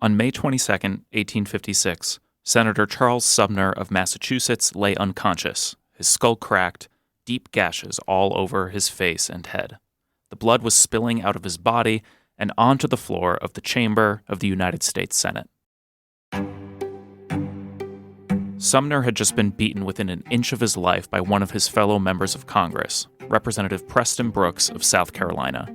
On May 22, 1856, Senator Charles Sumner of Massachusetts lay unconscious, his skull cracked, deep gashes all over his face and head. The blood was spilling out of his body and onto the floor of the chamber of the United States Senate. Sumner had just been beaten within an inch of his life by one of his fellow members of Congress, Representative Preston Brooks of South Carolina.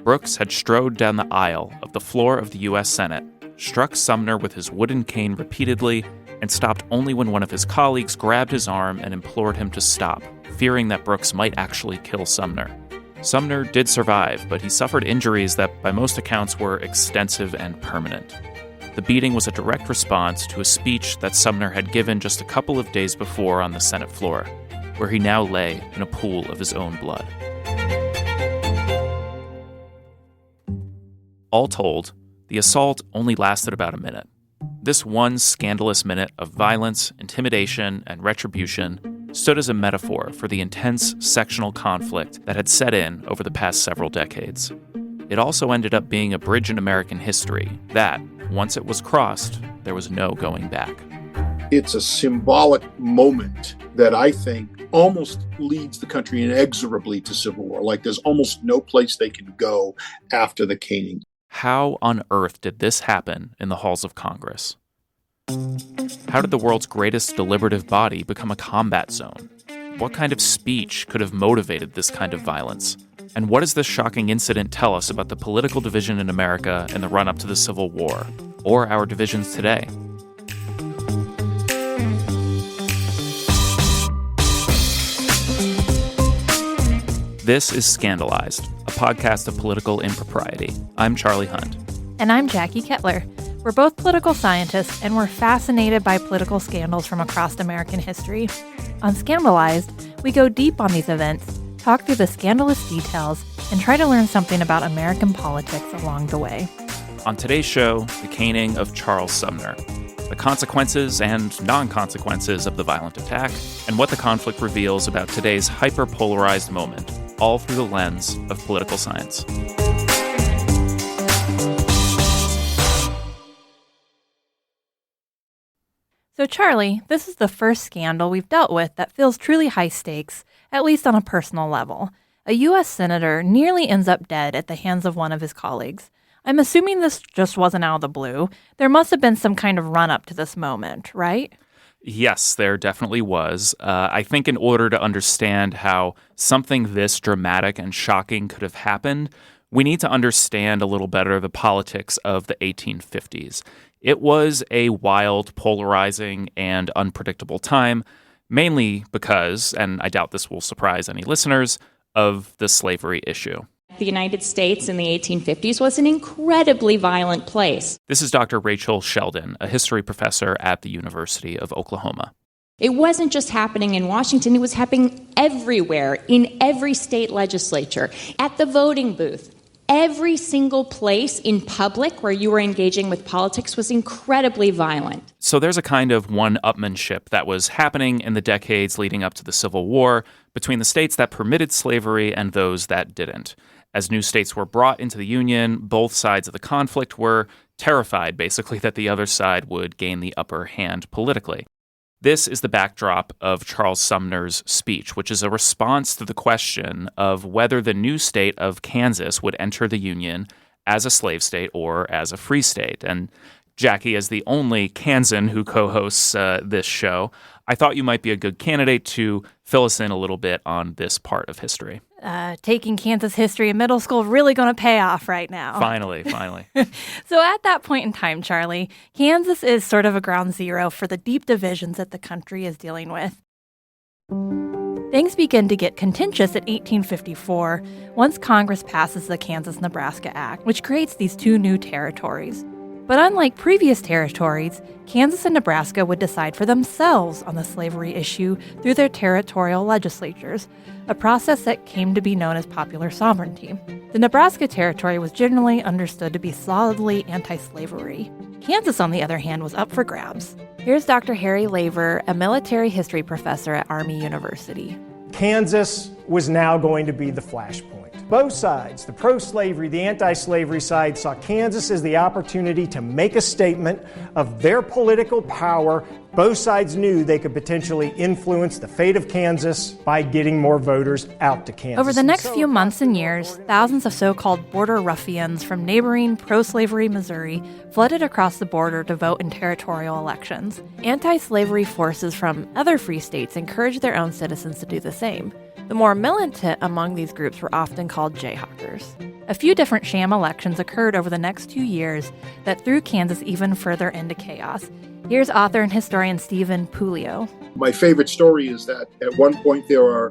Brooks had strode down the aisle of the floor of the U.S. Senate, struck Sumner with his wooden cane repeatedly, and stopped only when one of his colleagues grabbed his arm and implored him to stop, fearing that Brooks might actually kill Sumner. Sumner did survive, but he suffered injuries that by most accounts were extensive and permanent. The beating was a direct response to a speech that Sumner had given just a couple of days before on the Senate floor, where he now lay in a pool of his own blood. All told, the assault only lasted about a minute. This one scandalous minute of violence, intimidation, and retribution stood as a metaphor for the intense sectional conflict that had set in over the past several decades. It also ended up being a bridge in American history that, once it was crossed, there was no going back. It's a symbolic moment that I think almost leads the country inexorably to civil war. Like there's almost no place they can go after the caning. How on earth did this happen in the halls of Congress? How did the world's greatest deliberative body become a combat zone? What kind of speech could have motivated this kind of violence? And what does this shocking incident tell us about the political division in America in the run-up to the Civil War, or our divisions today? This is Scandalized, a podcast of political impropriety. I'm Charlie Hunt. And I'm Jackie Kettler. We're both political scientists, and we're fascinated by political scandals from across American history. On Scandalized, we go deep on these events, talk through the scandalous details, and try to learn something about American politics along the way. On today's show, the caning of Charles Sumner, the consequences and non-consequences of the violent attack, and what the conflict reveals about today's hyper-polarized moment, all through the lens of political science. So Charlie, this is the first scandal we've dealt with that feels truly high stakes, at least on a personal level. A U.S. senator nearly ends up dead at the hands of one of his colleagues. I'm assuming this just wasn't out of the blue. There must have been some kind of run-up to this moment, right? Yes, there definitely was. I think in order to understand how something this dramatic and shocking could have happened, we need to understand a little better the politics of the 1850s. It was a wild, polarizing, and unpredictable time, mainly because, and I doubt this will surprise any listeners, of the slavery issue. The United States in the 1850s was an incredibly violent place. This is Dr. Rachel Sheldon, a history professor at the University of Oklahoma. It wasn't just happening in Washington, it was happening everywhere, in every state legislature, at the voting booth. Every single place in public where you were engaging with politics was incredibly violent. So there's a kind of one-upmanship that was happening in the decades leading up to the Civil War between the states that permitted slavery and those that didn't. As new states were brought into the Union, both sides of the conflict were terrified, basically, that the other side would gain the upper hand politically. This is the backdrop of Charles Sumner's speech, which is a response to the question of whether the new state of Kansas would enter the Union as a slave state or as a free state. And Jackie, as the only Kansan who co-hosts this show, I thought you might be a good candidate to fill us in a little bit on this part of history. Taking Kansas history in middle school really going to pay off right now. Finally. So at that point in time, Charlie, Kansas is sort of a ground zero for the deep divisions that the country is dealing with. Things begin to get contentious at 1854 once Congress passes the Kansas-Nebraska Act, which creates these two new territories. But unlike previous territories, Kansas and Nebraska would decide for themselves on the slavery issue through their territorial legislatures, a process that came to be known as popular sovereignty. The Nebraska territory was generally understood to be solidly anti-slavery. Kansas, on the other hand, was up for grabs. Here's Dr. Harry Laver, a military history professor at Army University. Kansas was now going to be the flashpoint. Both sides, the pro-slavery, the anti-slavery side, saw Kansas as the opportunity to make a statement of their political power. Both sides knew they could potentially influence the fate of Kansas by getting more voters out to Kansas. Over the next few months and years, thousands of so-called border ruffians from neighboring pro-slavery Missouri flooded across the border to vote in territorial elections. Anti-slavery forces from other free states encouraged their own citizens to do the same. The more militant among these groups were often called jayhawkers. A few different sham elections occurred over the next 2 years that threw Kansas even further into chaos. Here's author and historian Stephen Puleo. My favorite story is that at one point there are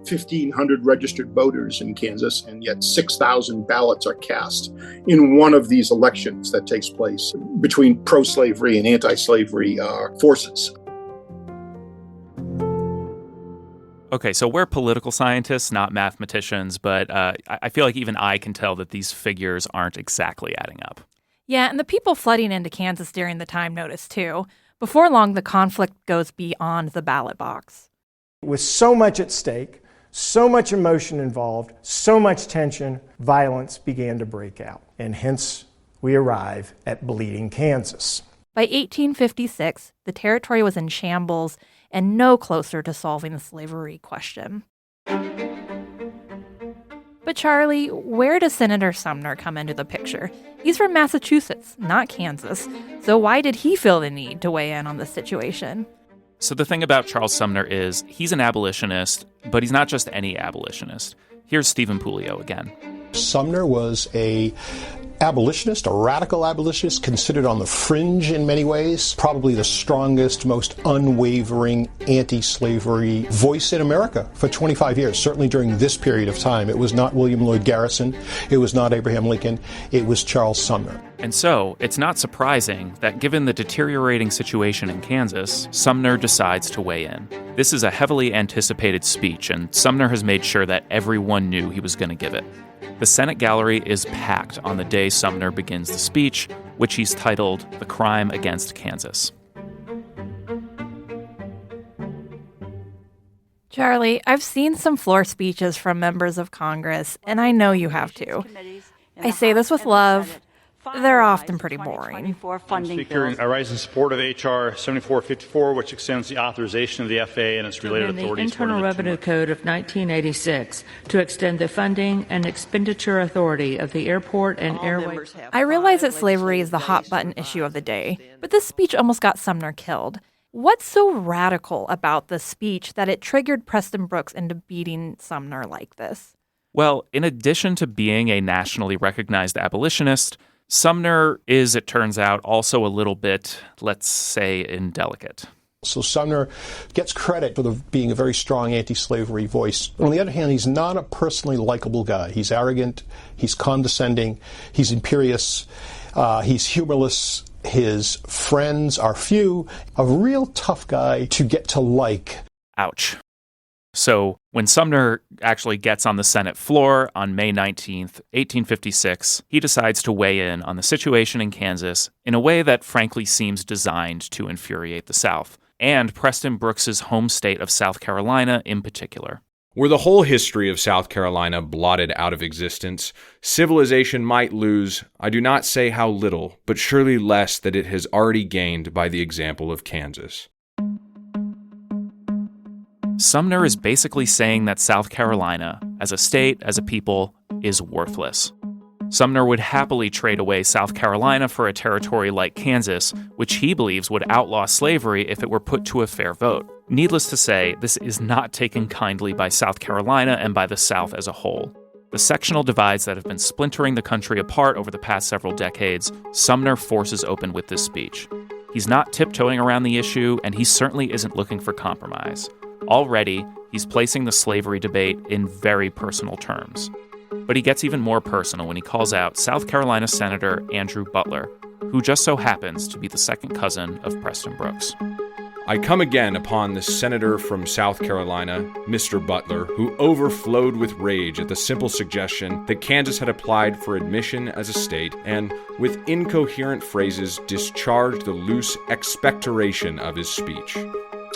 1,500 registered voters in Kansas, and yet 6,000 ballots are cast in one of these elections that takes place between pro-slavery and anti-slavery forces. Okay, so we're political scientists, not mathematicians, but I feel like even I can tell that these figures aren't exactly adding up. Yeah, and the people flooding into Kansas during the time noticed too. Before long, the conflict goes beyond the ballot box. With so much at stake, so much emotion involved, so much tension, violence began to break out. And hence, we arrive at Bleeding Kansas. By 1856, the territory was in shambles and no closer to solving the slavery question. But Charlie, where does Senator Sumner come into the picture? He's from Massachusetts, not Kansas. So why did he feel the need to weigh in on this situation? So the thing about Charles Sumner is he's an abolitionist, but he's not just any abolitionist. Here's Stephen Puleo again. Sumner was a abolitionist, a radical abolitionist, considered on the fringe in many ways, probably the strongest, most unwavering anti-slavery voice in America for 25 years, certainly during this period of time. It was not William Lloyd Garrison, it was not Abraham Lincoln, it was Charles Sumner. And so, it's not surprising that given the deteriorating situation in Kansas, Sumner decides to weigh in. This is a heavily anticipated speech, and Sumner has made sure that everyone knew he was going to give it. The Senate gallery is packed on the day Sumner begins the speech, which he's titled The Crime Against Kansas. Charlie, I've seen some floor speeches from members of Congress, and I know you have too. I say this with love. They're often pretty boring. Speaker, I rise in support of H.R. 7454, which extends the authorization of the FAA and its related authorities. The Internal Revenue Code of 1986 to extend the funding and expenditure authority of the airport and airway. I realize that slavery is the hot-button issue of the day, but this speech almost got Sumner killed. What's so radical about the speech that it triggered Preston Brooks into beating Sumner like this? Well, in addition to being a nationally recognized abolitionist, Sumner is, it turns out, also a little bit, let's say, indelicate. So Sumner gets credit for being a very strong anti-slavery voice. On the other hand, he's not a personally likable guy. He's arrogant, he's condescending, he's imperious, he's humorless. His friends are few. A real tough guy to get to like. Ouch. So when Sumner actually gets on the Senate floor on May 19th, 1856, he decides to weigh in on the situation in Kansas in a way that frankly seems designed to infuriate the South, and Preston Brooks's home state of South Carolina in particular. Were the whole history of South Carolina blotted out of existence, civilization might lose, I do not say how little, but surely less that it has already gained by the example of Kansas. Sumner is basically saying that South Carolina, as a state, as a people, is worthless. Sumner would happily trade away South Carolina for a territory like Kansas, which he believes would outlaw slavery if it were put to a fair vote. Needless to say, this is not taken kindly by South Carolina and by the South as a whole. The sectional divides that have been splintering the country apart over the past several decades, Sumner forces open with this speech. He's not tiptoeing around the issue, and he certainly isn't looking for compromise. Already, he's placing the slavery debate in very personal terms. But he gets even more personal when he calls out South Carolina Senator Andrew Butler, who just so happens to be the second cousin of Preston Brooks. I come again upon the senator from South Carolina, Mr. Butler, who overflowed with rage at the simple suggestion that Kansas had applied for admission as a state and, with incoherent phrases, discharged the loose expectoration of his speech.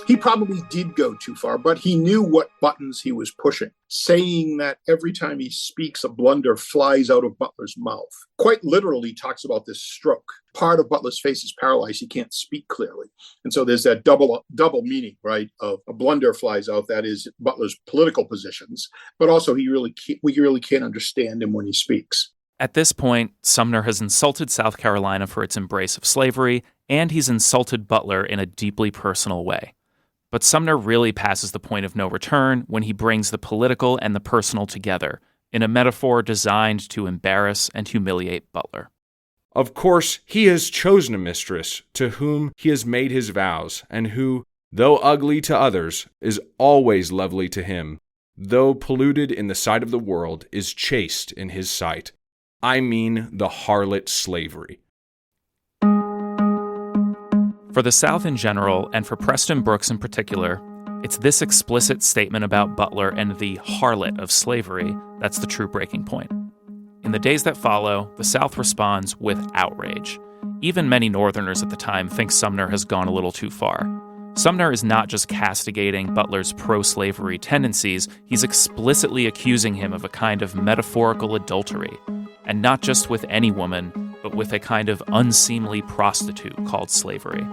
He probably did go too far, but he knew what buttons he was pushing, saying that every time he speaks, a blunder flies out of Butler's mouth. Quite literally talks about this stroke. Part of Butler's face is paralyzed. He can't speak clearly. And so there's that double meaning, right, of a blunder flies out. That is Butler's political positions, but also we really can't understand him when he speaks. At this point, Sumner has insulted South Carolina for its embrace of slavery, and he's insulted Butler in a deeply personal way. But Sumner really passes the point of no return when he brings the political and the personal together in a metaphor designed to embarrass and humiliate Butler. Of course, he has chosen a mistress to whom he has made his vows, and who, though ugly to others, is always lovely to him, though polluted in the sight of the world, is chaste in his sight. I mean the harlot slavery. For the South in general, and for Preston Brooks in particular, it's this explicit statement about Butler and the harlot of slavery that's the true breaking point. In the days that follow, the South responds with outrage. Even many Northerners at the time think Sumner has gone a little too far. Sumner is not just castigating Butler's pro-slavery tendencies, he's explicitly accusing him of a kind of metaphorical adultery. And not just with any woman, but with a kind of unseemly prostitute called slavery.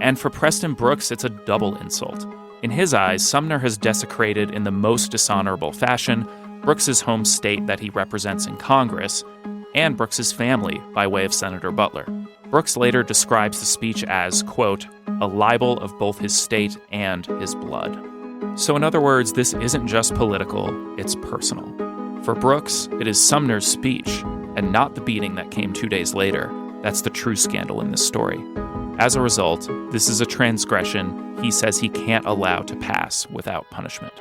And for Preston Brooks, it's a double insult. In his eyes, Sumner has desecrated in the most dishonorable fashion Brooks's home state that he represents in Congress, and Brooks's family by way of Senator Butler. Brooks later describes the speech as, quote, a libel of both his state and his blood. So in other words, this isn't just political, it's personal. For Brooks, it is Sumner's speech, and not the beating that came 2 days later, that's the true scandal in this story. As a result, this is a transgression he says he can't allow to pass without punishment.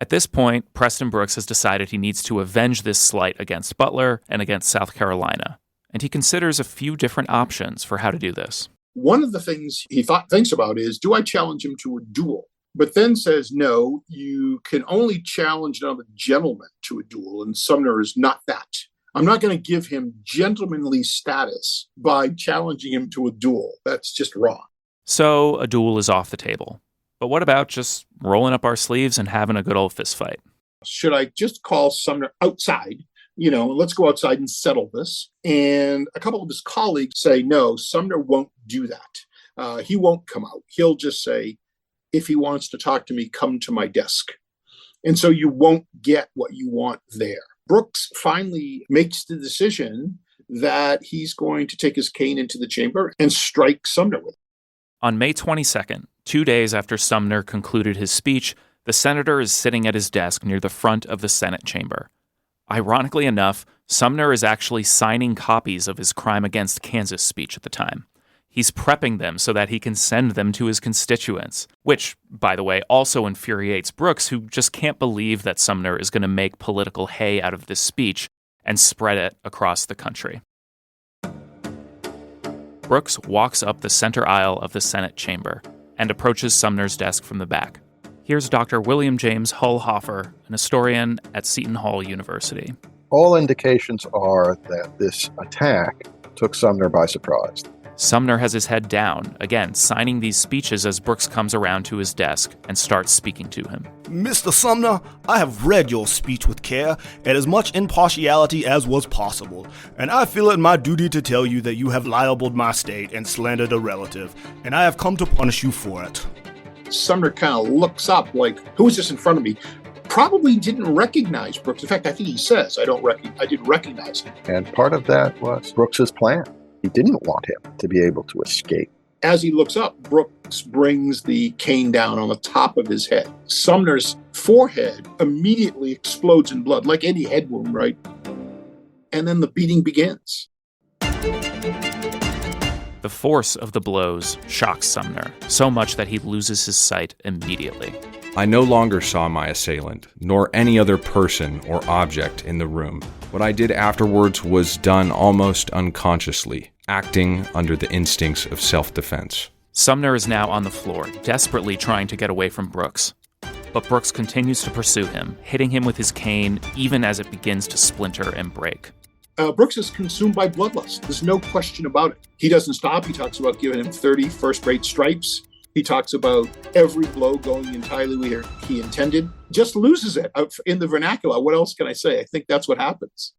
At this point, Preston Brooks has decided he needs to avenge this slight against Butler and against South Carolina, and he considers a few different options for how to do this. One of the things he thinks about is, do I challenge him to a duel? But then says, no, you can only challenge another gentleman to a duel, and Sumner is not that. I'm not going to give him gentlemanly status by challenging him to a duel. That's just wrong. So a duel is off the table. But what about just rolling up our sleeves and having a good old fist fight? Should I just call Sumner outside? Let's go outside and settle this. And a couple of his colleagues say, no, Sumner won't do that. He won't come out. He'll just say, if he wants to talk to me, come to my desk. And so you won't get what you want there. Brooks finally makes the decision that he's going to take his cane into the chamber and strike Sumner with it. On May 22nd, 2 days after Sumner concluded his speech, the senator is sitting at his desk near the front of the Senate chamber. Ironically enough, Sumner is actually signing copies of his Crime Against Kansas speech at the time. He's prepping them so that he can send them to his constituents, which, by the way, also infuriates Brooks, who just can't believe that Sumner is going to make political hay out of this speech and spread it across the country. Brooks walks up the center aisle of the Senate chamber and approaches Sumner's desk from the back. Here's Dr. William James Hull-Hofer, an historian at Seton Hall University. All indications are that this attack took Sumner by surprise. Sumner has his head down, again signing these speeches as Brooks comes around to his desk and starts speaking to him. Mr. Sumner, I have read your speech with care and as much impartiality as was possible, and I feel it my duty to tell you that you have libeled my state and slandered a relative, and I have come to punish you for it. Sumner kind of looks up like, who is this in front of me? Probably didn't recognize Brooks. In fact, I think he says, I didn't recognize him. And part of that was Brooks's plan. He didn't want him to be able to escape. As he looks up, Brooks brings the cane down on the top of his head. Sumner's forehead immediately explodes in blood, like any head wound, right? And then the beating begins. The force of the blows shocks Sumner, so much that he loses his sight immediately. I no longer saw my assailant, nor any other person or object in the room. What I did afterwards was done almost unconsciously, acting under the instincts of self-defense. Sumner is now on the floor, desperately trying to get away from Brooks. But Brooks continues to pursue him, hitting him with his cane even as it begins to splinter and break. Brooks is consumed by bloodlust. There's no question about it. He doesn't stop. He talks about giving him 30 first-rate stripes. He talks about every blow going entirely where he intended. Just loses it. In the vernacular, what else can I say? I think that's what happens.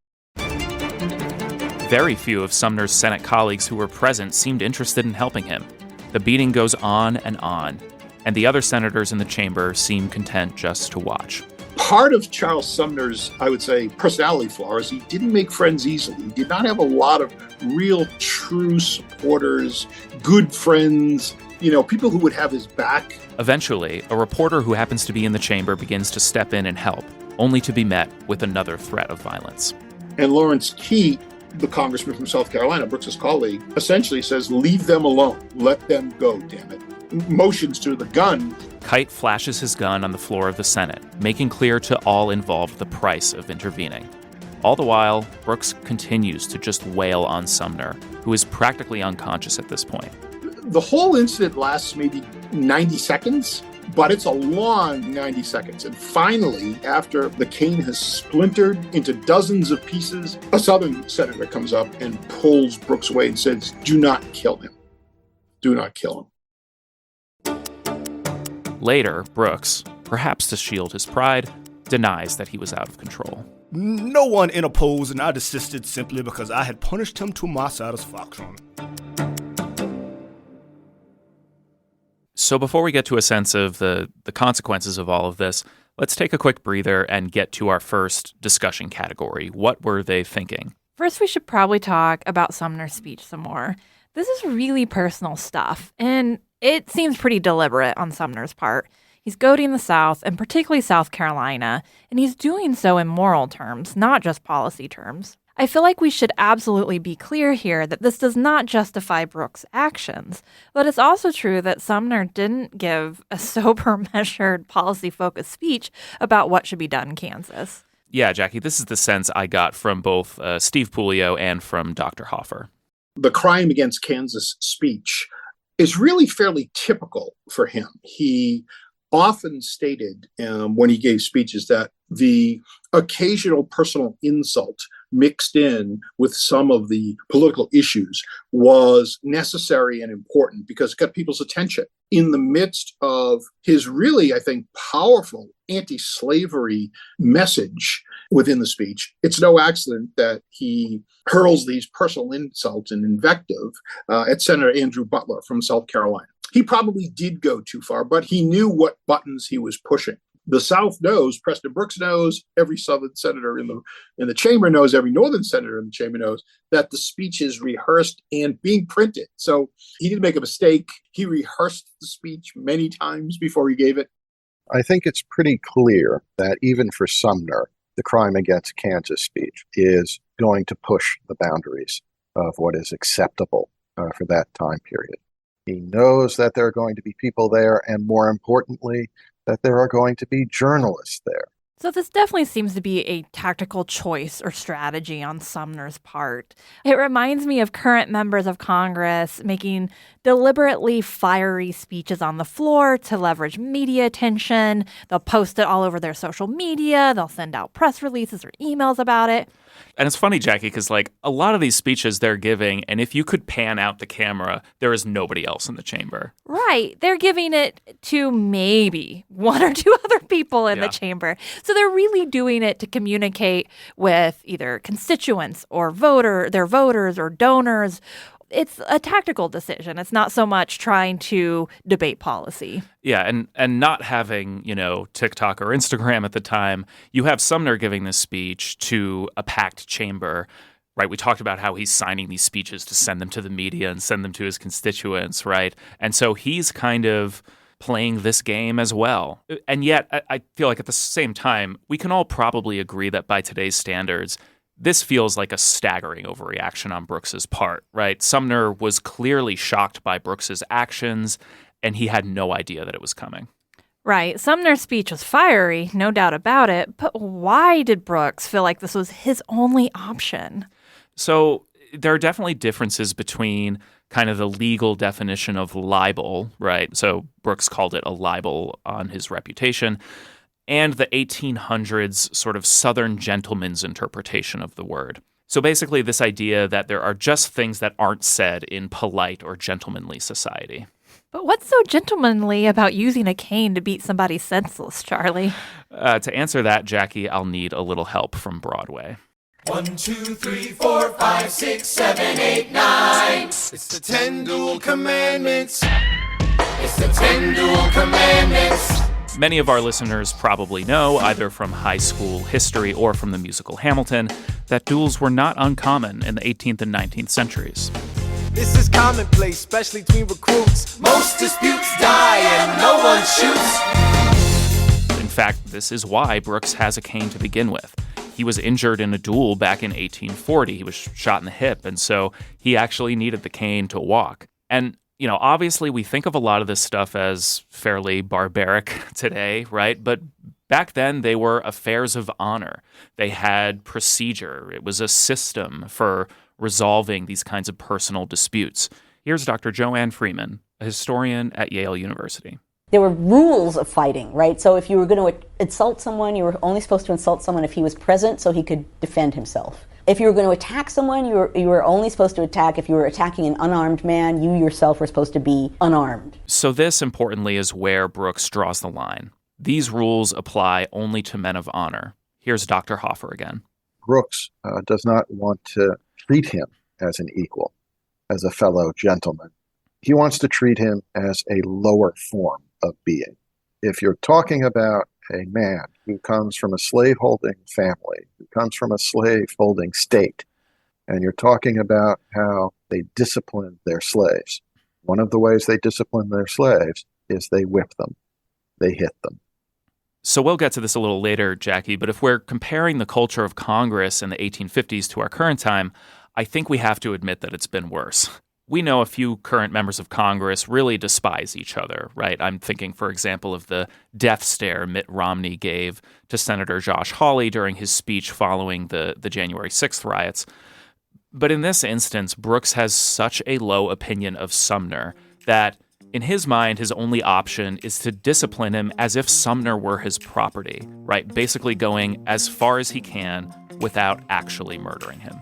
Very few of Sumner's Senate colleagues who were present seemed interested in helping him. The beating goes on, and the other senators in the chamber seem content just to watch. Part of Charles Sumner's, I would say, personality flaw is he didn't make friends easily. He did not have a lot of real, true supporters, good friends, people who would have his back. Eventually, a reporter who happens to be in the chamber begins to step in and help, only to be met with another threat of violence. And Lawrence Key, the congressman from South Carolina, Brooks's colleague, essentially says, leave them alone. Let them go, damn it. Motions to the gun. Kite flashes his gun on the floor of the Senate, making clear to all involved the price of intervening. All the while, Brooks continues to just wail on Sumner, who is practically unconscious at this point. The whole incident lasts maybe 90 seconds, but it's a long 90 seconds. And finally, after the cane has splintered into dozens of pieces, a Southern senator comes up and pulls Brooks away and says, do not kill him. Do not kill him. Later, Brooks, perhaps to shield his pride, denies that he was out of control. No one interposed, and I desisted simply because I had punished him to my satisfaction. So before we get to a sense of the consequences of all of this, let's take a quick breather and get to our first discussion category. What were they thinking? First, we should probably talk about Sumner's speech some more. This is really personal stuff, and it seems pretty deliberate on Sumner's part. He's goading the South, and particularly South Carolina, and he's doing so in moral terms, not just policy terms. I feel like we should absolutely be clear here that this does not justify Brooks' actions, but it's also true that Sumner didn't give a sober, measured, policy-focused speech about what should be done in Kansas. Yeah, Jackie, this is the sense I got from both Steve Puleo and from Dr. Hoffer. The crime against Kansas speech is really fairly typical for him. He often stated when he gave speeches that the occasional personal insult mixed in with some of the political issues was necessary and important because it got people's attention. In the midst of his really, I think, powerful anti-slavery message within the speech, it's no accident that he hurls these personal insults and invective at Senator Andrew Butler from South Carolina. He probably did go too far, but he knew what buttons he was pushing. The South knows, Preston Brooks knows, every Southern senator in the chamber knows, every Northern senator in the chamber knows that the speech is rehearsed and being printed. So he didn't make a mistake. He rehearsed the speech many times before he gave it. I think it's pretty clear that even for Sumner, the crime against Kansas speech is going to push the boundaries of what is acceptable for that time period. He knows that there are going to be people there, and more importantly, that there are going to be journalists there. So this definitely seems to be a tactical choice or strategy on Sumner's part. It reminds me of current members of Congress making deliberately fiery speeches on the floor to leverage media attention. They'll post it all over their social media. They'll send out press releases or emails about it. And it's funny, Jackie, because a lot of these speeches they're giving, and if you could pan out the camera, there is nobody else in the chamber. Right. They're giving it to maybe one or two other people in the chamber. So they're really doing it to communicate with either constituents or their voters or donors. It's a tactical decision. It's not so much trying to debate policy. Yeah, and not having, TikTok or Instagram at the time, you have Sumner giving this speech to a packed chamber, right? We talked about how he's signing these speeches to send them to the media and send them to his constituents, right? And so he's kind of playing this game as well. And yet, I feel like at the same time, we can all probably agree that by today's standards, this feels like a staggering overreaction on Brooks's part, right? Sumner was clearly shocked by Brooks's actions, and he had no idea that it was coming. Right. Sumner's speech was fiery, no doubt about it. But why did Brooks feel like this was his only option? So there are definitely differences between kind of the legal definition of libel, right? So Brooks called it a libel on his reputation, and the 1800s sort of Southern gentleman's interpretation of the word. So basically this idea that there are just things that aren't said in polite or gentlemanly society. But what's so gentlemanly about using a cane to beat somebody senseless, Charlie? To answer that, Jackie, I'll need a little help from Broadway. 1, 2, 3, 4, 5, 6, 7, 8, 9. It's the 10 dual commandments. It's the 10 dual commandments. Many of our listeners probably know, either from high school history or from the musical Hamilton, that duels were not uncommon in the 18th and 19th centuries. This is commonplace, especially between recruits. Most disputes die and no one shoots. In fact, this is why Brooks has a cane to begin with. He was injured in a duel back in 1840. He was shot in the hip, and so he actually needed the cane to walk. And, you know, obviously we think of a lot of this stuff as fairly barbaric today, right? But back then they were affairs of honor. They had procedure. It was a system for resolving these kinds of personal disputes. Here's Dr. Joanne Freeman, a historian at Yale University. There were rules of fighting, right? So if you were going to insult someone, you were only supposed to insult someone if he was present so he could defend himself. If you were going to attack someone, you were only supposed to attack if you were attacking an unarmed man. You yourself were supposed to be unarmed. So this, importantly, is where Brooks draws the line. These rules apply only to men of honor. Here's Dr. Hoffer again. Brooks does not want to treat him as an equal, as a fellow gentleman. He wants to treat him as a lower form of being. If you're talking about a man who comes from a slaveholding family, who comes from a slaveholding state, and you're talking about how they discipline their slaves, one of the ways they discipline their slaves is they whip them, they hit them. So we'll get to this a little later, Jackie, but if we're comparing the culture of Congress in the 1850s to our current time, I think we have to admit that it's been worse. We know a few current members of Congress really despise each other, right? I'm thinking, for example, of the death stare Mitt Romney gave to Senator Josh Hawley during his speech following the January 6th riots. But in this instance, Brooks has such a low opinion of Sumner that in his mind, his only option is to discipline him as if Sumner were his property, right? Basically going as far as he can without actually murdering him.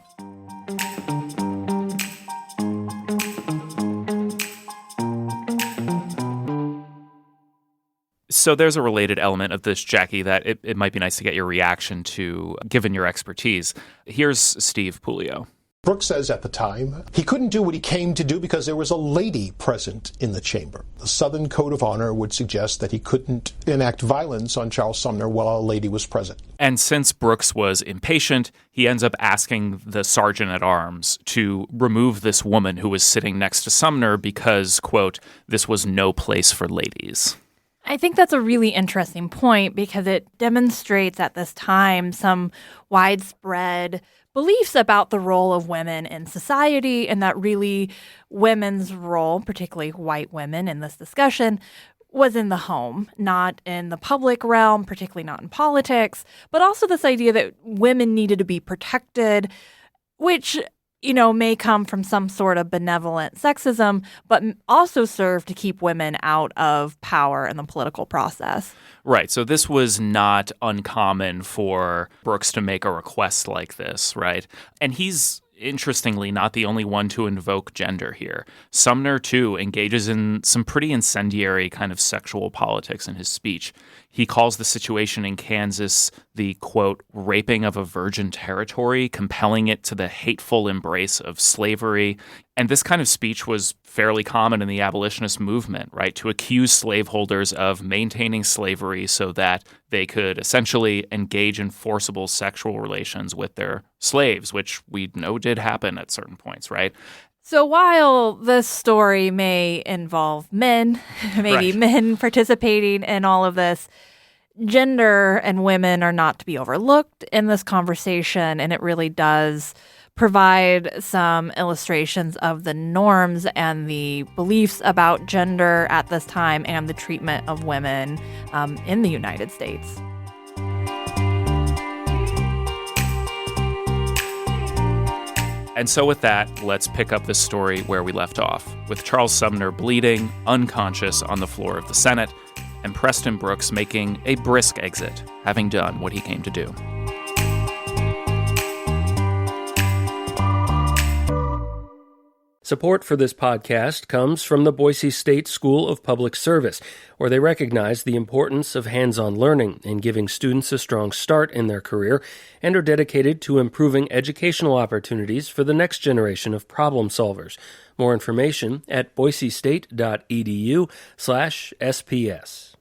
So there's a related element of this, Jackie, that it might be nice to get your reaction to, given your expertise. Here's Steve Puleo. Brooks says at the time he couldn't do what he came to do because there was a lady present in the chamber. The Southern Code of Honor would suggest that he couldn't enact violence on Charles Sumner while a lady was present. And since Brooks was impatient, he ends up asking the sergeant-at-arms to remove this woman who was sitting next to Sumner because, quote, this was no place for ladies. I think that's a really interesting point because it demonstrates at this time some widespread beliefs about the role of women in society, and that really women's role, particularly white women in this discussion, was in the home, not in the public realm, particularly not in politics, but also this idea that women needed to be protected, which, you know, may come from some sort of benevolent sexism, but also serve to keep women out of power in the political process. Right. So this was not uncommon for Brooks to make a request like this, right? And he's, interestingly, not the only one to invoke gender here. Sumner, too, engages in some pretty incendiary kind of sexual politics in his speech. He calls the situation in Kansas the, quote, raping of a virgin territory, compelling it to the hateful embrace of slavery. And this kind of speech was fairly common in the abolitionist movement, right? To accuse slaveholders of maintaining slavery so that they could essentially engage in forcible sexual relations with their slaves, which we know did happen at certain points, right? So while this story may involve men, maybe Right. men participating in all of this, gender and women are not to be overlooked in this conversation, and it really does provide some illustrations of the norms and the beliefs about gender at this time and the treatment of women in the United States. And so with that, let's pick up this story where we left off, with Charles Sumner bleeding, unconscious on the floor of the Senate, and Preston Brooks making a brisk exit, having done what he came to do. Support for this podcast comes from the Boise State School of Public Service, where they recognize the importance of hands-on learning in giving students a strong start in their career and are dedicated to improving educational opportunities for the next generation of problem solvers. More information at boisestate.edu/SPS.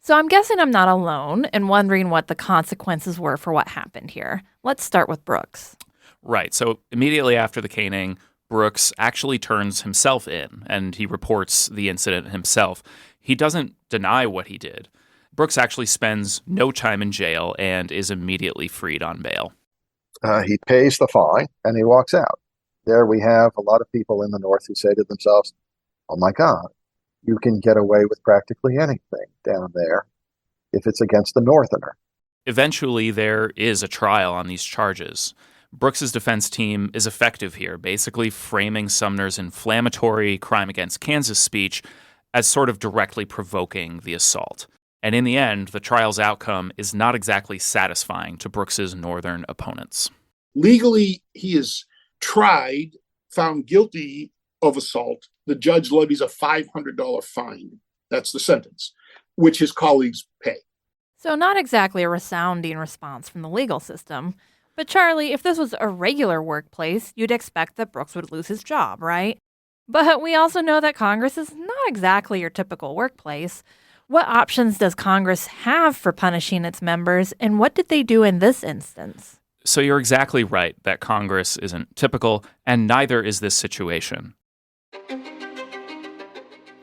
So I'm guessing I'm not alone in wondering what the consequences were for what happened here. Let's start with Brooks. Right. So immediately after the caning, Brooks actually turns himself in, and he reports the incident himself. He doesn't deny what he did. Brooks actually spends no time in jail and is immediately freed on bail. He pays the fine, and he walks out. There we have a lot of people in the North who say to themselves, oh my God, you can get away with practically anything down there if it's against the Northerner. Eventually, there is a trial on these charges. Brooks's defense team is effective here, basically framing Sumner's inflammatory crime against Kansas speech as sort of directly provoking the assault. And in the end, the trial's outcome is not exactly satisfying to Brooks's northern opponents. Legally, he is tried, found guilty of assault. The judge levies a $500 fine. That's the sentence, which his colleagues pay. So not exactly a resounding response from the legal system. But Charlie, if this was a regular workplace, you'd expect that Brooks would lose his job, right? But we also know that Congress is not exactly your typical workplace. What options does Congress have for punishing its members, and what did they do in this instance? So you're exactly right that Congress isn't typical, and neither is this situation.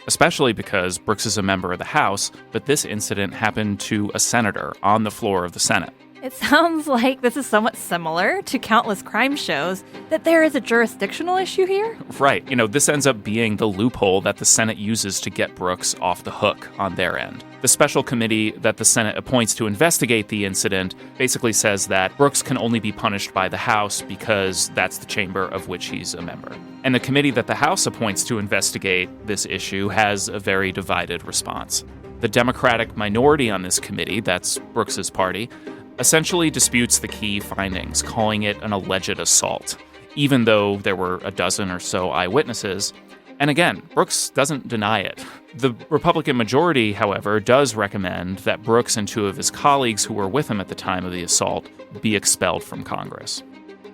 Especially because Brooks is a member of the House, but this incident happened to a senator on the floor of the Senate. It sounds like this is somewhat similar to countless crime shows, that there is a jurisdictional issue here? Right. This ends up being the loophole that the Senate uses to get Brooks off the hook on their end. The special committee that the Senate appoints to investigate the incident basically says that Brooks can only be punished by the House because that's the chamber of which he's a member. And the committee that the House appoints to investigate this issue has a very divided response. The Democratic minority on this committee, that's Brooks's party, essentially disputes the key findings, calling it an alleged assault, even though there were a dozen or so eyewitnesses. And again, Brooks doesn't deny it. The Republican majority, however, does recommend that Brooks and two of his colleagues who were with him at the time of the assault be expelled from Congress.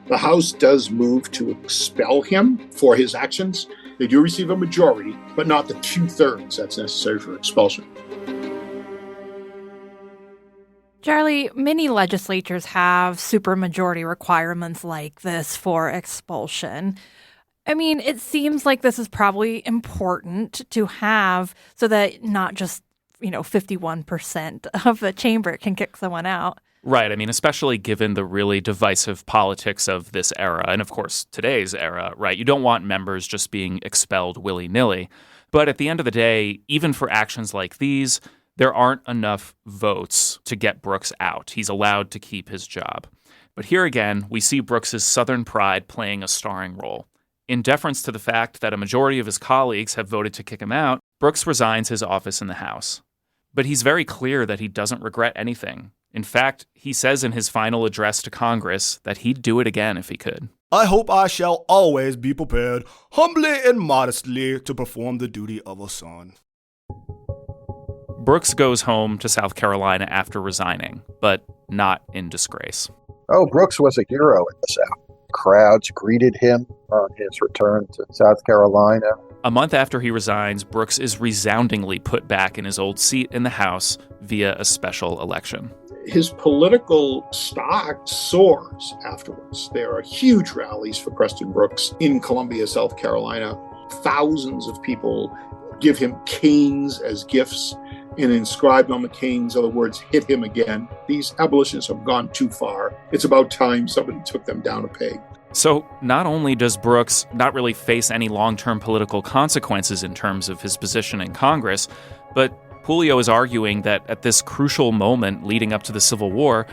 The House does move to expel him for his actions. They do receive a majority, but not the 2/3 that's necessary for expulsion. Charlie, many legislatures have supermajority requirements like this for expulsion. I mean, it seems like this is probably important to have so that not just, 51% of the chamber can kick someone out. Right. Especially given the really divisive politics of this era, and of course today's era, right? You don't want members just being expelled willy-nilly. But at the end of the day, even for actions like these, there aren't enough votes to get Brooks out. He's allowed to keep his job. But here again, we see Brooks's Southern pride playing a starring role. In deference to the fact that a majority of his colleagues have voted to kick him out, Brooks resigns his office in the House. But he's very clear that he doesn't regret anything. In fact, he says in his final address to Congress that he'd do it again if he could. I hope I shall always be prepared, humbly and modestly, to perform the duty of a son. Brooks goes home to South Carolina after resigning, but not in disgrace. Oh, Brooks was a hero in the South. Crowds greeted him on his return to South Carolina. A month after he resigns, Brooks is resoundingly put back in his old seat in the House via a special election. His political stock soars afterwards. There are huge rallies for Preston Brooks in Columbia, South Carolina. Thousands of people give him canes as gifts, and inscribed on the canes are the words, "Hit him again." These abolitionists have gone too far. It's about time somebody took them down a peg. So not only does Brooks not really face any long-term political consequences in terms of his position in Congress, but Julio is arguing that at this crucial moment leading up to the Civil War,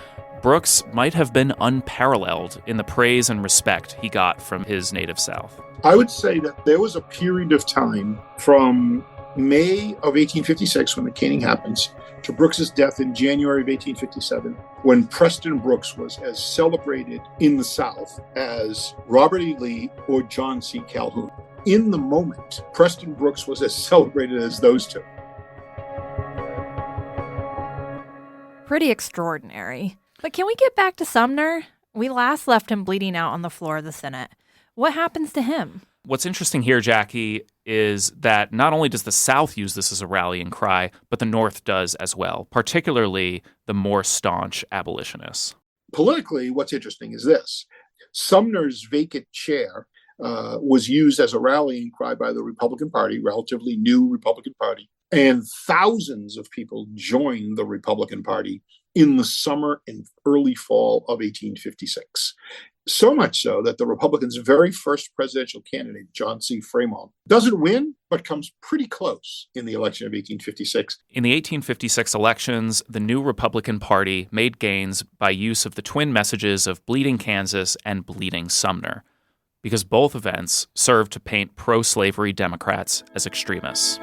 Brooks might have been unparalleled in the praise and respect he got from his native South. I would say that there was a period of time from May of 1856, when the caning happens, to Brooks's death in January of 1857, when Preston Brooks was as celebrated in the South as Robert E. Lee or John C. Calhoun. in the moment, Preston Brooks was as celebrated as those two. Pretty extraordinary. But can we get back to Sumner? We last left him bleeding out on the floor of the Senate. What happens to him? What's interesting here, Jackie, is that not only does the South use this as a rallying cry, but the North does as well, particularly the more staunch abolitionists. Politically, what's interesting is this. Sumner's vacant chair was used as a rallying cry by the Republican Party, relatively new Republican Party, and thousands of people joined the Republican Party in the summer and early fall of 1856. So much so that the Republicans' very first presidential candidate, John C. Fremont, doesn't win, but comes pretty close in the election of 1856. In the 1856 elections, the new Republican Party made gains by use of the twin messages of Bleeding Kansas and Bleeding Sumner, because both events served to paint pro-slavery Democrats as extremists.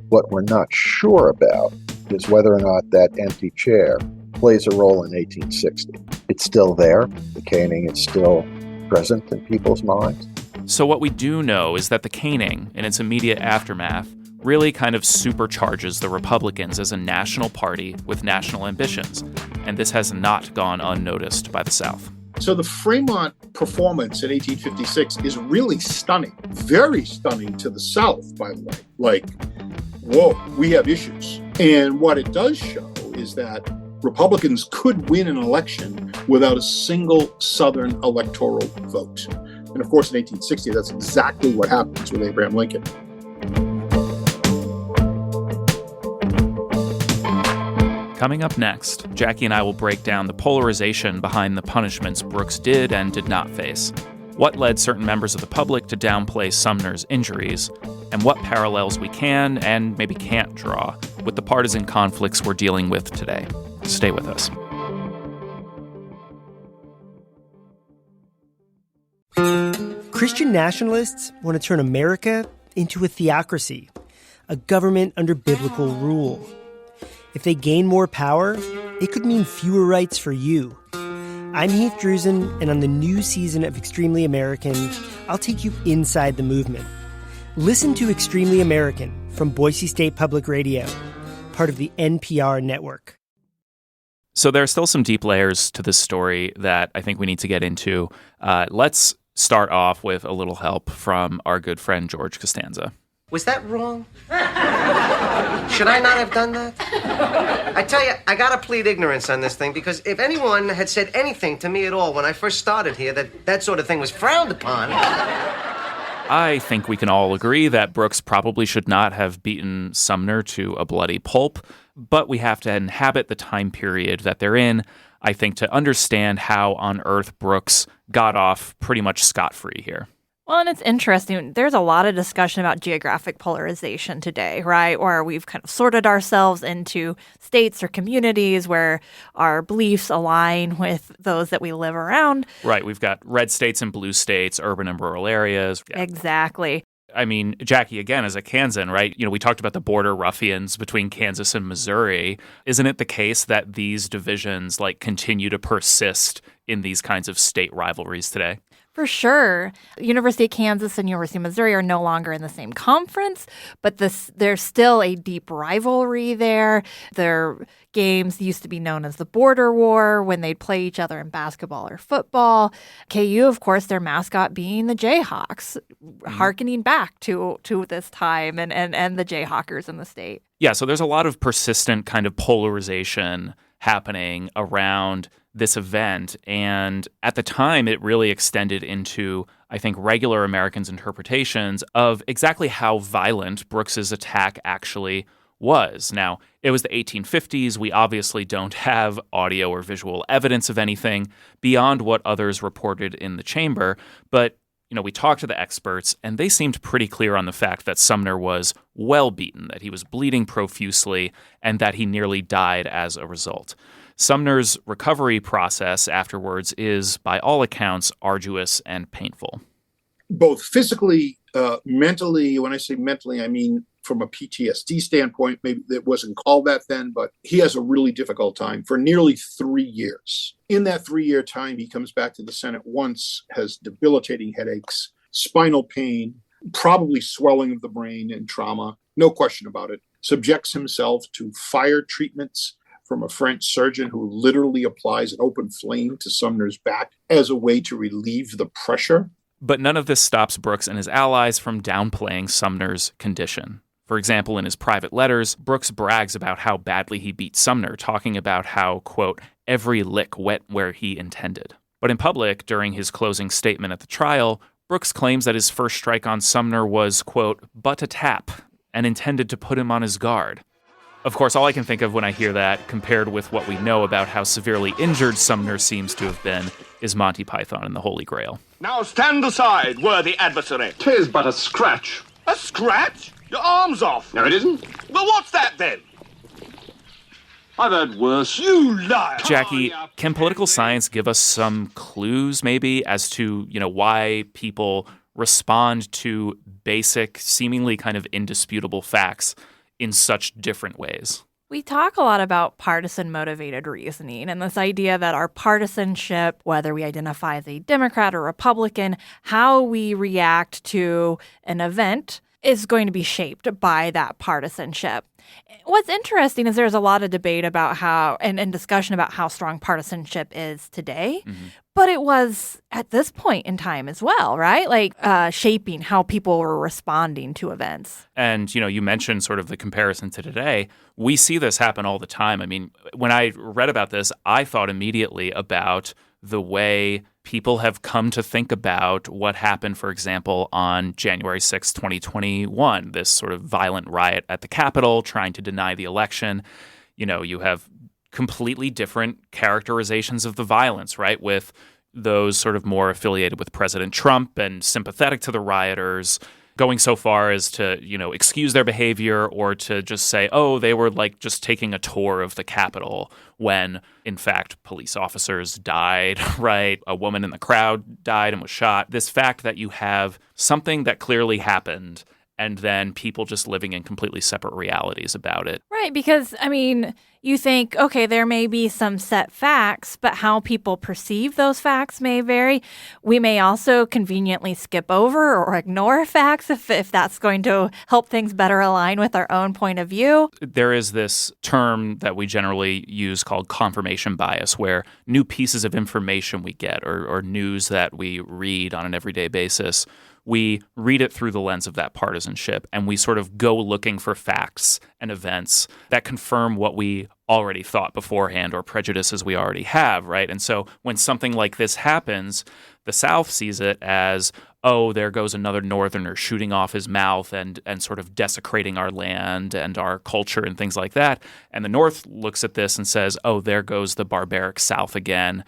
What we're not sure about is whether or not that empty chair plays a role in 1860. It's still there. The caning is still present in people's minds. So what we do know is that the caning, in its immediate aftermath, really kind of supercharges the Republicans as a national party with national ambitions, and this has not gone unnoticed by the South. So the Fremont performance in 1856 is really stunning, very stunning to the South, by the way. Like, whoa, we have issues. And what it does show is that Republicans could win an election without a single Southern electoral vote. And of course, in 1860, that's exactly what happens with Abraham Lincoln. Coming up next, Jackie and I will break down the polarization behind the punishments Brooks did and did not face, what led certain members of the public to downplay Sumner's injuries, and what parallels we can and maybe can't draw with the partisan conflicts we're dealing with today. Stay with us. Christian nationalists want to turn America into a theocracy, a government under biblical rule. If they gain more power, it could mean fewer rights for you. I'm Heath Drusen, and on the new season of Extremely American, I'll take you inside the movement. Listen to Extremely American from Boise State Public Radio, part of the NPR network. So there are still some deep layers to this story that I think we need to get into. Let's start off with a little help from our good friend George Costanza. Was that wrong? Should I not have done that? I tell you, I gotta plead ignorance on this thing, because if anyone had said anything to me at all when I first started here that sort of thing was frowned upon... I think we can all agree that Brooks probably should not have beaten Sumner to a bloody pulp, but we have to inhabit the time period that they're in, I think, to understand how on earth Brooks got off pretty much scot-free here. Well, and it's interesting. There's a lot of discussion about geographic polarization today, right? Where we've kind of sorted ourselves into states or communities where our beliefs align with those that we live around. Right. We've got red states and blue states, urban and rural areas. Yeah. Exactly. I mean, Jackie, again, as a Kansan, right? You know, we talked about the border ruffians between Kansas and Missouri. Isn't it the case that these divisions continue to persist in these kinds of state rivalries today? For sure. University of Kansas and University of Missouri are no longer in the same conference, but there's still a deep rivalry there. Their games used to be known as the Border War when they'd play each other in basketball or football. KU, of course, their mascot being the Jayhawks, hearkening back to this time and the Jayhawkers in the state. Yeah, so there's a lot of persistent kind of polarization happening around this event. And at the time, it really extended into, I think, regular Americans' interpretations of exactly how violent Brooks's attack actually was. Now, it was the 1850s. We obviously don't have audio or visual evidence of anything beyond what others reported in the chamber. But, you know, we talked to the experts, and they seemed pretty clear on the fact that Sumner was well beaten, that he was bleeding profusely, and that he nearly died as a result. Sumner's recovery process afterwards is, by all accounts, arduous and painful. Both physically, mentally. When I say mentally, I mean from a PTSD standpoint. Maybe it wasn't called that then, but he has a really difficult time for nearly 3 years. In that 3-year time, he comes back to the Senate once, has debilitating headaches, spinal pain, probably swelling of the brain and trauma, no question about it. Subjects himself to fire treatments from a French surgeon who literally applies an open flame to Sumner's back as a way to relieve the pressure. But none of this stops Brooks and his allies from downplaying Sumner's condition. For example, in his private letters, Brooks brags about how badly he beat Sumner, talking about how, quote, every lick went where he intended. But in public, during his closing statement at the trial, Brooks claims that his first strike on Sumner was, quote, but a tap, and intended to put him on his guard. Of course, all I can think of when I hear that, compared with what we know about how severely injured Sumner seems to have been, is Monty Python and the Holy Grail. Now stand aside, worthy adversary. 'Tis but a scratch. A scratch? Your arm's off. No, it isn't. Well, what's that then? I've heard worse. You liar! Jackie, can political science give us some clues, maybe, as to, why people respond to basic, seemingly kind of indisputable facts in such different ways? We talk a lot about partisan motivated reasoning and this idea that our partisanship, whether we identify as a Democrat or Republican, how we react to an event is going to be shaped by that partisanship. What's interesting is there's a lot of debate about how and discussion about how strong partisanship is today. Mm-hmm. But it was at this point in time as well, right? Like shaping how people were responding to events. And, you mentioned sort of the comparison to today. We see this happen all the time. I mean, when I read about this, I thought immediately about the way people have come to think about what happened, for example, on January 6, 2021, this sort of violent riot at the Capitol trying to deny the election. You have completely different characterizations of the violence, right? With those sort of more affiliated with President Trump and sympathetic to the rioters going so far as to, excuse their behavior or to just say, oh, they were like just taking a tour of the Capitol when, in fact, police officers died, right? A woman in the crowd died and was shot. This fact that you have something that clearly happened and then people just living in completely separate realities about it. Right, because, you think, okay, there may be some set facts, but how people perceive those facts may vary. We may also conveniently skip over or ignore facts if that's going to help things better align with our own point of view. There is this term that we generally use called confirmation bias, where new pieces of information we get or news that we read on an everyday basis, we read it through the lens of that partisanship, and we sort of go looking for facts and events that confirm what we already thought beforehand or prejudices we already have, right? And so when something like this happens, the South sees it as, oh, there goes another Northerner shooting off his mouth and sort of desecrating our land and our culture and things like that. And the North looks at this and says, oh, there goes the barbaric South again,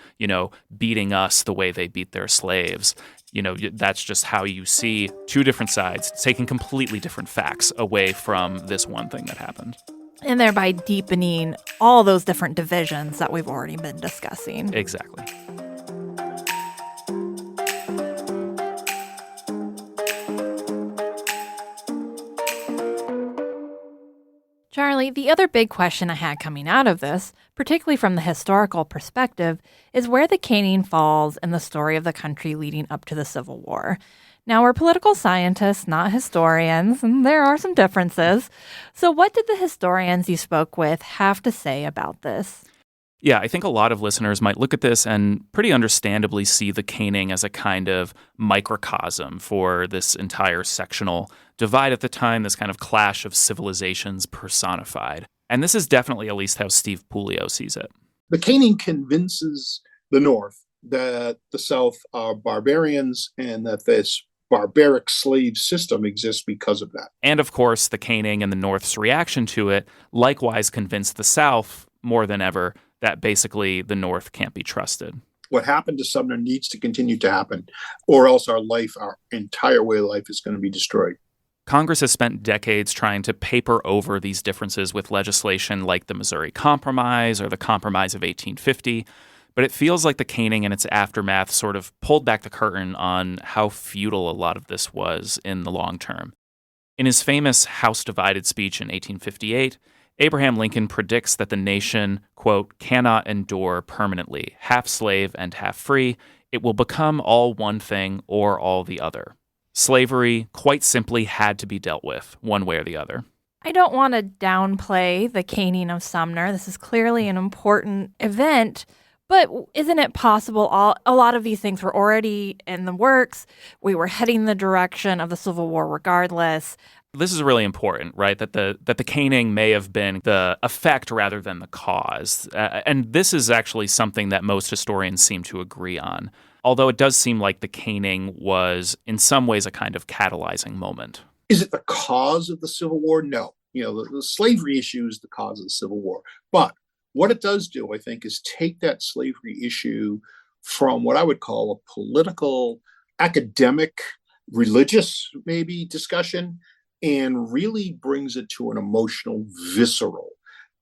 beating us the way they beat their slaves. That's just how you see two different sides taking completely different facts away from this one thing that happened. And thereby deepening all those different divisions that we've already been discussing. Exactly. Charlie, the other big question I had coming out of this, particularly from the historical perspective, is where the caning falls in the story of the country leading up to the Civil War. Now, we're political scientists, not historians, and there are some differences. So what did the historians you spoke with have to say about this? Yeah, I think a lot of listeners might look at this and pretty understandably see the caning as a kind of microcosm for this entire sectional divide at the time, this kind of clash of civilizations personified. And this is definitely at least how Steve Puleo sees it. The caning convinces the North that the South are barbarians and that this barbaric slave system exists because of that. And of course, the caning and the North's reaction to it likewise convinced the South more than ever that basically the North can't be trusted. What happened to Sumner needs to continue to happen, or else our entire way of life is going to be destroyed. Congress has spent decades trying to paper over these differences with legislation like the Missouri Compromise or the Compromise of 1850, but it feels like the caning and its aftermath sort of pulled back the curtain on how futile a lot of this was in the long term. In his famous House Divided speech in 1858, Abraham Lincoln predicts that the nation, quote, cannot endure permanently, half slave and half free. It will become all one thing or all the other. Slavery quite simply had to be dealt with, one way or the other. I don't want to downplay the caning of Sumner. This is clearly an important event, but isn't it possible a lot of these things were already in the works? We were heading the direction of the Civil War regardless. This is really important, right? That the caning may have been the effect rather than the cause. And this is actually something that most historians seem to agree on, although it does seem like the caning was in some ways a kind of catalyzing moment. Is it the cause of the Civil War? No. The slavery issue is the cause of the Civil War. But what it does do, I think, is take that slavery issue from what I would call a political, academic, religious, maybe, discussion, and really brings it to an emotional, visceral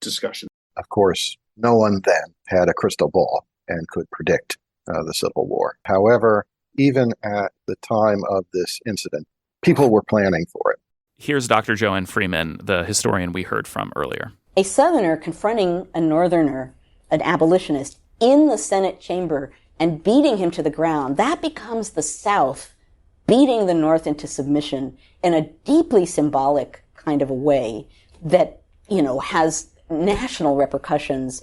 discussion. Of course, no one then had a crystal ball and could predict the Civil War. However, even at the time of this incident, people were planning for it. Here's Dr. Joanne Freeman, the historian we heard from earlier. A Southerner confronting a Northerner, an abolitionist, in the Senate chamber and beating him to the ground, that becomes the South beating the North into submission in a deeply symbolic kind of a way that, has national repercussions.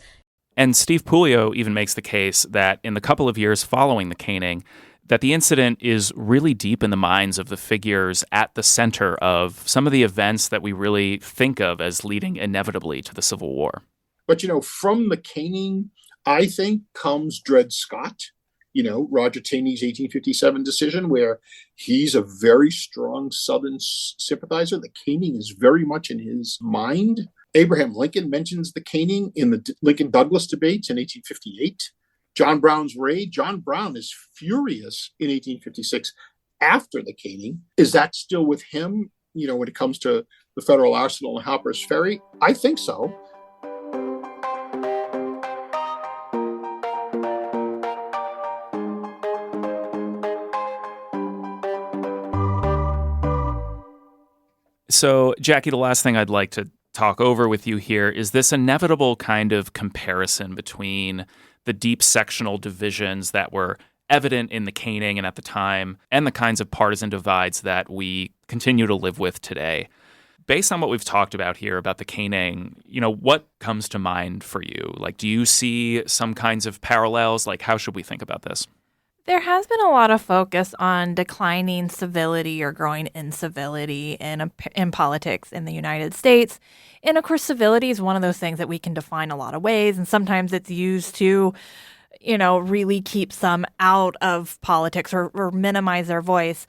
And Steve Puleo even makes the case that in the couple of years following the caning, that the incident is really deep in the minds of the figures at the center of some of the events that we really think of as leading inevitably to the Civil War. But, from the caning, I think, comes Dred Scott, Roger Taney's 1857 decision, where he's a very strong Southern sympathizer. The caning is very much in his mind. Abraham Lincoln mentions the caning in the Lincoln-Douglas debates in 1858. John Brown's raid. John Brown is furious in 1856 after the caning. Is that still with him, when it comes to the Federal Arsenal and Harper's Ferry? I think so. So, Jackie, the last thing I'd like to talk over with you here is this inevitable kind of comparison between the deep sectional divisions that were evident in the caning and at the time, and the kinds of partisan divides that we continue to live with today. Based on what we've talked about here about the caning, what comes to mind for you? Like, do you see some kinds of parallels? Like, how should we think about this? There has been a lot of focus on declining civility or growing incivility in politics in the United States. And of course, civility is one of those things that we can define a lot of ways. And sometimes it's used to, really keep some out of politics or minimize their voice.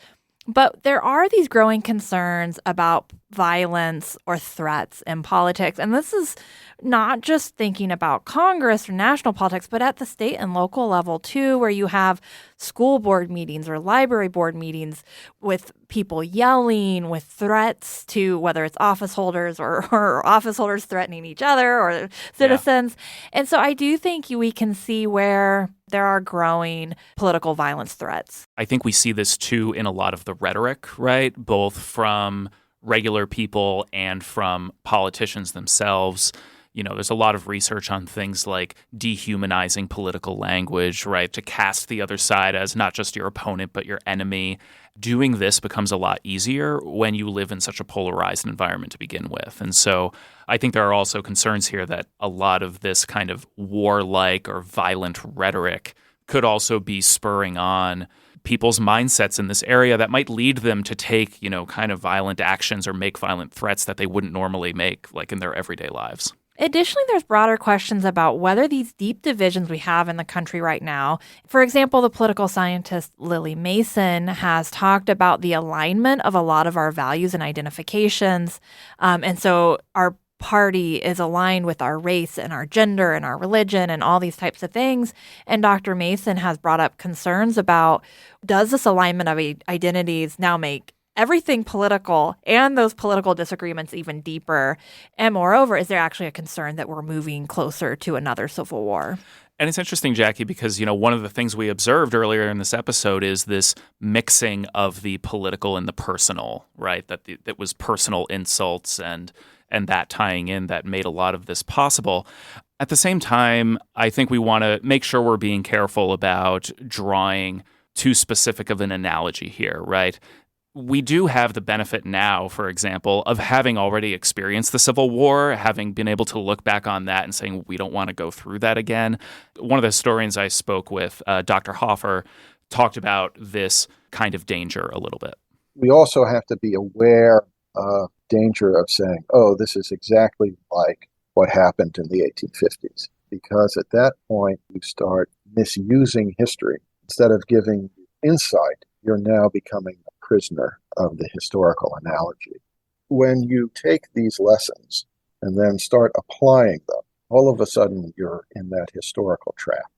But there are these growing concerns about violence or threats in politics. And this is not just thinking about Congress or national politics, but at the state and local level, too, where you have school board meetings or library board meetings with people yelling, with threats to whether it's office holders or office holders threatening each other or citizens. Yeah. And so I do think we can see where there are growing political violence threats. I think we see this, too, in a lot of the rhetoric, right? Both from regular people and from politicians themselves. There's a lot of research on things like dehumanizing political language, right? To cast the other side as not just your opponent, but your enemy. Doing this becomes a lot easier when you live in such a polarized environment to begin with. And so I think there are also concerns here that a lot of this kind of warlike or violent rhetoric could also be spurring on people's mindsets in this area that might lead them to take, kind of violent actions or make violent threats that they wouldn't normally make, like in their everyday lives. Additionally, there's broader questions about whether these deep divisions we have in the country right now, for example, the political scientist Lily Mason has talked about the alignment of a lot of our values and identifications. And so our party is aligned with our race and our gender and our religion and all these types of things. And Dr. Mason has brought up concerns about, does this alignment of identities now make everything political and those political disagreements even deeper? And moreover, is there actually a concern that we're moving closer to another civil war? And it's interesting, Jackie, because, one of the things we observed earlier in this episode is this mixing of the political and the personal, right? That was personal insults and that tying in that made a lot of this possible. At the same time, I think we want to make sure we're being careful about drawing too specific of an analogy here, right? We do have the benefit now, for example, of having already experienced the Civil War, having been able to look back on that and saying we don't want to go through that again. One of the historians I spoke with, Dr. Hoffer, talked about this kind of danger a little bit. We also have to be aware of danger of saying, oh, this is exactly like what happened in the 1850s, because at that point you start misusing history. Instead of giving insight, you're now becoming a prisoner of the historical analogy. When you take these lessons and then start applying them, all of a sudden you're in that historical trap.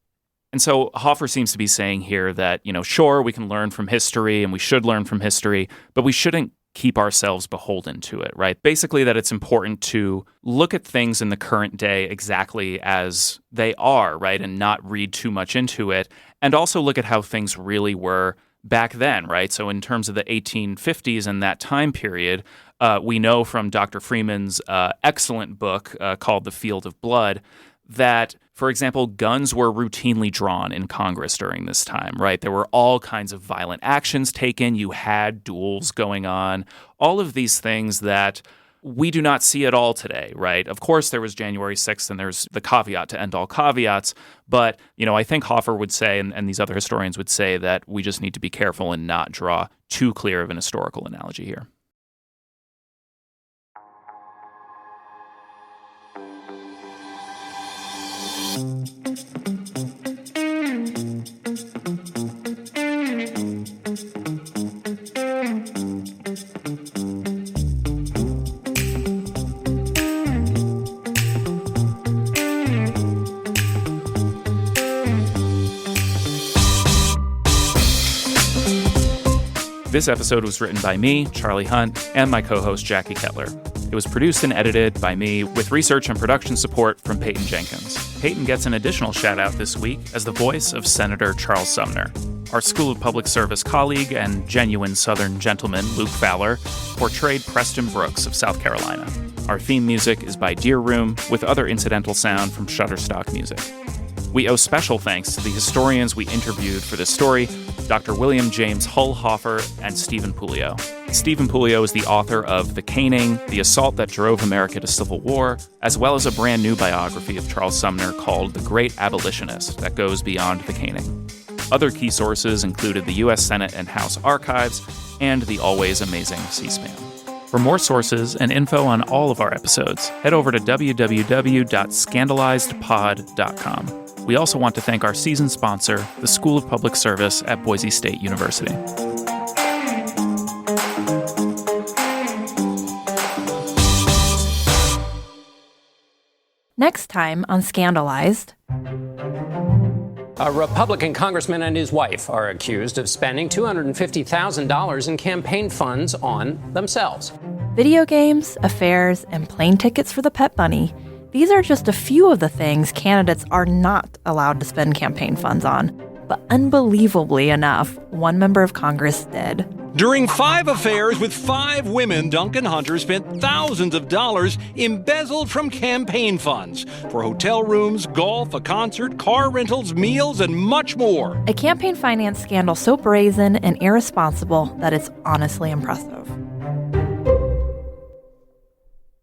And so Hoffer seems to be saying here that, sure, we can learn from history and we should learn from history, but we shouldn't keep ourselves beholden to it, right? Basically that it's important to look at things in the current day exactly as they are, right? And not read too much into it. And also look at how things really were back then, right? So in terms of the 1850s and that time period, we know from Dr. Freeman's excellent book called The Field of Blood that, for example, guns were routinely drawn in Congress during this time, right? There were all kinds of violent actions taken. You had duels going on, all of these things that we do not see at all today, right? Of course, there was January 6th and there's the caveat to end all caveats. But, I think Hoffer would say, and these other historians would say, that we just need to be careful and not draw too clear of an historical analogy here. This episode was written by me, Charlie Hunt, and my co-host, Jackie Kettler. It was produced and edited by me with research and production support from Peyton Jenkins. Peyton gets an additional shout-out this week as the voice of Senator Charles Sumner. Our School of Public Service colleague and genuine Southern gentleman, Luke Fowler, portrayed Preston Brooks of South Carolina. Our theme music is by Deer Room, with other incidental sound from Shutterstock Music. We owe special thanks to the historians we interviewed for this story, Dr. William James Hull Hoffer and Stephen Puleo. Stephen Puleo is the author of The Caning, The Assault That Drove America to Civil War, as well as a brand new biography of Charles Sumner called The Great Abolitionist that goes beyond the caning. Other key sources included the U.S. Senate and House archives and the always amazing C-SPAN. For more sources and info on all of our episodes, head over to www.scandalizedpod.com. We also want to thank our season sponsor, the School of Public Service at Boise State University. Next time on Scandalized. A Republican congressman and his wife are accused of spending $250,000 in campaign funds on themselves. Video games, affairs, and plane tickets for the pet bunny. These are just a few of the things candidates are not allowed to spend campaign funds on. But unbelievably enough, one member of Congress did. During 5 affairs with 5 women, Duncan Hunter spent thousands of dollars embezzled from campaign funds for hotel rooms, golf, a concert, car rentals, meals, and much more. A campaign finance scandal so brazen and irresponsible that it's honestly impressive.